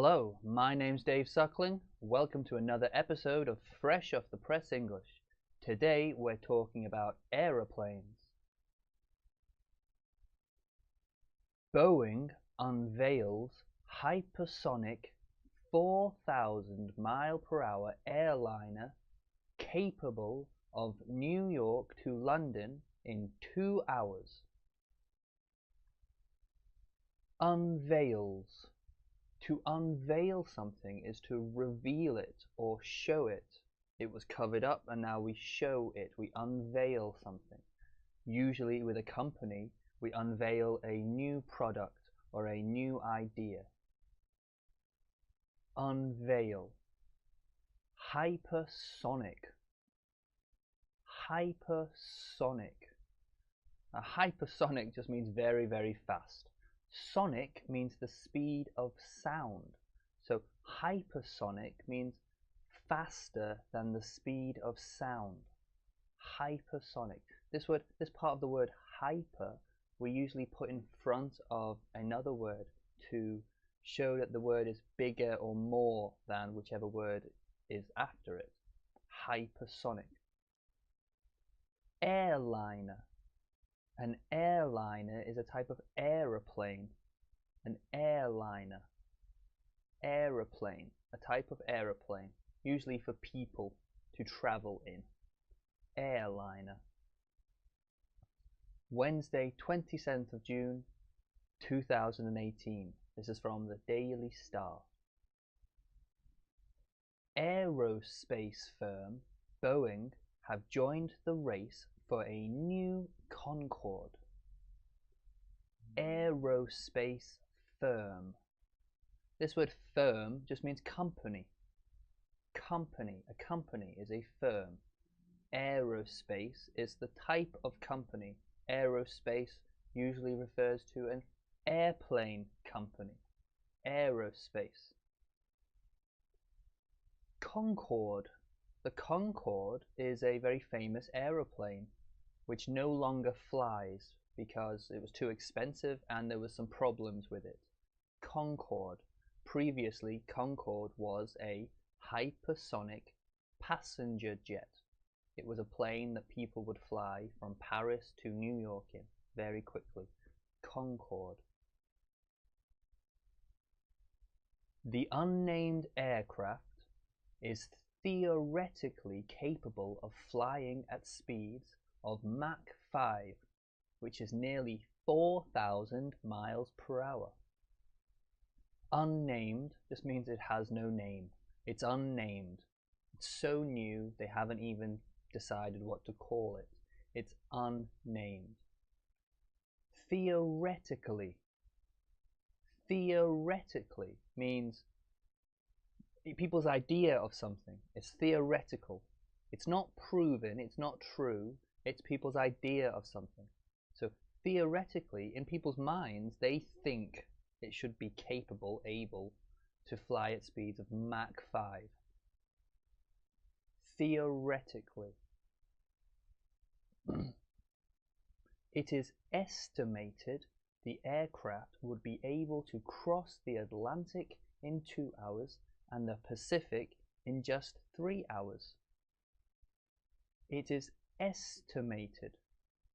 Hello, my name's Dave Suckling. Welcome to another episode of Fresh Off the Press English. Today we're talking about aeroplanes. Boeing unveils hypersonic 4,000 mile per hour airliner capable of New York to London in 2 hours. Unveils. To unveil something is to reveal it or show it. It was covered up and now we show it. We unveil something. Usually with a company, we unveil a new product or a new idea. Unveil. Hypersonic. Hypersonic. Hypersonic just means very, very fast. Sonic means the speed of sound. So hypersonic means faster than the speed of sound. Hypersonic. This part of the word hyper, we usually put in front of another word to show that the word is bigger or more than whichever word is after it. Hypersonic. Airliner. An airliner is a type of aeroplane. An airliner. Aeroplane. A type of aeroplane, usually for people to travel in. Airliner. Wednesday, 27th of June, 2018. This is from the Daily Star. Aerospace firm Boeing have joined the race for a new Concorde. Aerospace firm. This word firm just means company. Company. A company is a firm. Aerospace is the type of company. Aerospace usually refers to an airplane company. Aerospace. Concorde. The Concorde is a very famous aeroplane which no longer flies because it was too expensive and there was some problems with it. Concorde. Previously, Concorde was a hypersonic passenger jet. It was a plane that people would fly from Paris to New York in very quickly. Concorde. The unnamed aircraft is theoretically capable of flying at speeds of Mach 5, which is nearly 4,000 miles per hour. Unnamed just means it has no name. It's unnamed. It's so new they haven't even decided what to call it. It's unnamed. Theoretically. Theoretically means people's idea of something. It's theoretical. It's not proven, it's not true, it's people's idea of something. So theoretically, in people's minds, they think it should be capable, able to fly at speeds of Mach 5. Theoretically. It is estimated the aircraft would be able to cross the Atlantic in 2 hours and the Pacific in just 3 hours. It is estimated.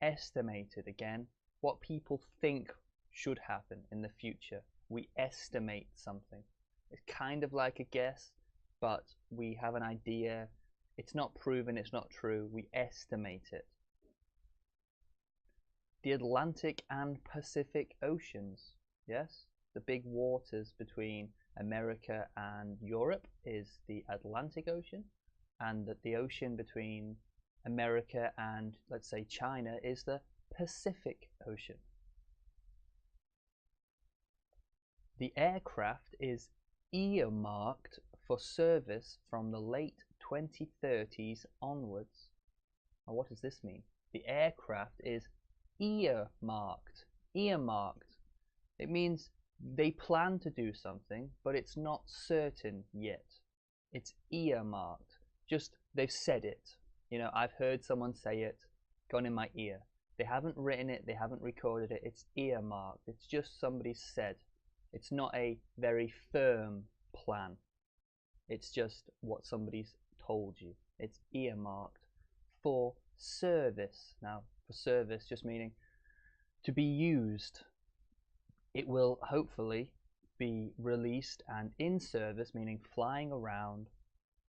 Estimated again, what people think should happen in the future. We estimate something. It's kind of like a guess, but we have an idea. It's not proven, it's not true. We estimate it. The Atlantic and Pacific Oceans. Yes, the big waters between America and Europe is the Atlantic Ocean, and that the ocean between America and, let's say, China is the Pacific Ocean. The aircraft is earmarked for service from the late 2030s onwards. Now, what does this mean? The aircraft is earmarked. Earmarked. It means they plan to do something, but it's not certain yet. It's earmarked. Just they've said it. You know, I've heard someone say it, gone in my ear. They haven't written it, they haven't recorded it. It's earmarked. It's just somebody said. It's not a very firm plan. It's just what somebody's told you. It's earmarked for service. Now, for service just meaning to be used. It will hopefully be released and in service, meaning flying around,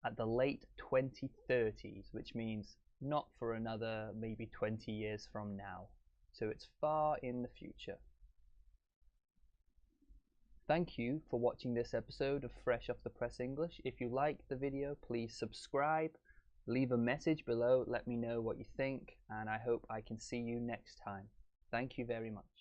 at the late 2030s, which means not for another maybe 20 years from now. So it's far in the future. Thank you for watching this episode of Fresh Off the Press English. If you liked the video, please subscribe, leave a message below, let me know what you think, and I hope I can see you next time. Thank you very much.